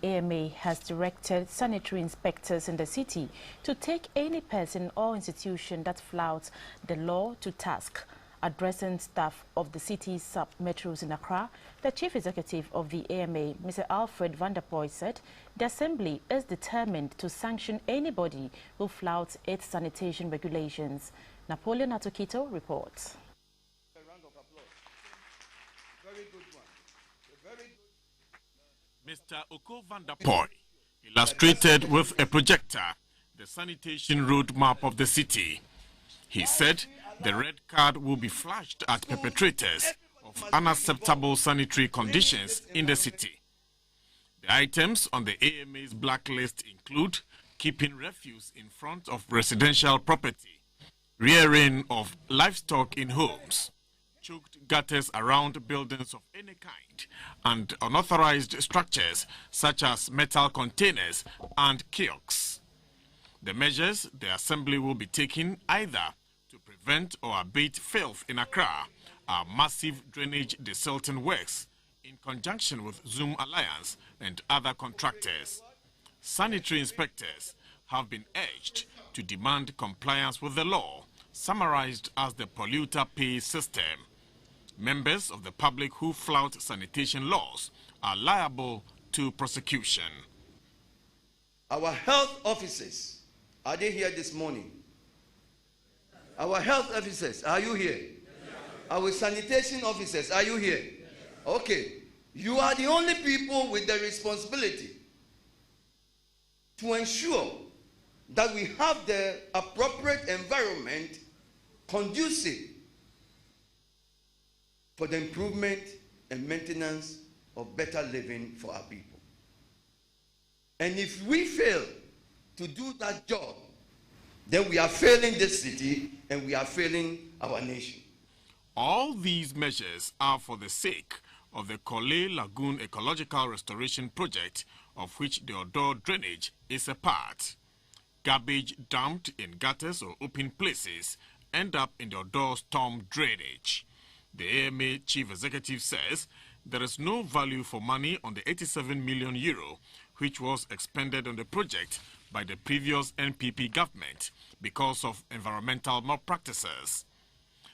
AMA has directed sanitary inspectors in the city to take any person or institution that flouts the law to task. Addressing staff of the city's sub-metros in Accra, the chief executive of the AMA, Mr. Alfred Vanderpoy, said the assembly is determined to sanction anybody who flouts its sanitation regulations. Napoleon Atokito reports. A round of applause. Very good one. Very good. Mr. Oko Vanderpoy illustrated with a projector the sanitation roadmap of the city. He said the red card will be flashed at perpetrators of unacceptable sanitary conditions in the city. The items on the AMA's blacklist include keeping refuse in front of residential property, rearing of livestock in homes, choked gutters around buildings of any kind, and unauthorized structures such as metal containers and kiosks. The measures the assembly will be taking either to prevent or abate filth in Accra are massive drainage desilting works in conjunction with Zoom Alliance and other contractors. Sanitary inspectors have been urged to demand compliance with the law, summarized as the polluter pays system. Members of the public who flout sanitation laws are liable to prosecution. Our health officers, are they here this morning? Our health officers, are you here? Yes. Our sanitation officers, are you here? Yes. Okay. You are the only people with the responsibility to ensure that we have the appropriate environment conducive for the improvement and maintenance of better living for our people. And if we fail to do that job, then we are failing this city and we are failing our nation. All these measures are for the sake of the Kole Lagoon Ecological Restoration Project, of which the Odo drainage is a part. Garbage dumped in gutters or open places end up in the Odo storm drainage. The AMA chief executive says there is no value for money on the 87 million euro which was expended on the project by the previous NPP government because of environmental malpractices.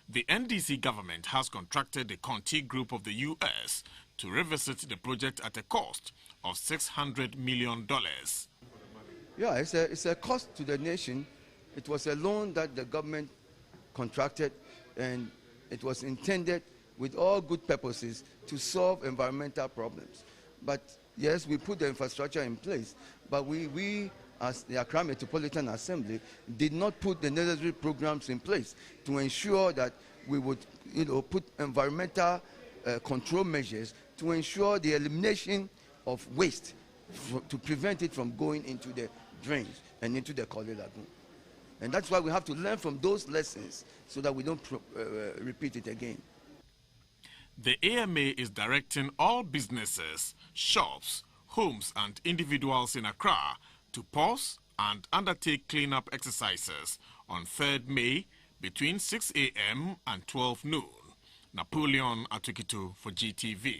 The NDC government has contracted the Conti Group of the US to revisit the project at a cost of $600 million. Yeah, it's a cost to the nation. It was a loan that the government contracted, and it was intended with all good purposes to solve environmental problems. But yes, we put the infrastructure in place, but we as the Accra Metropolitan Assembly did not put the necessary programs in place to ensure that we would put environmental control measures to ensure the elimination of waste to prevent it from going into the drains and into the Kole Lagoon. And that's why we have to learn from those lessons so that we don't repeat it again. The AMA is directing all businesses, shops, homes and individuals in Accra to pause and undertake cleanup exercises on 3rd May between 6 a.m. and 12 noon. Napoleon Atokito for GTV.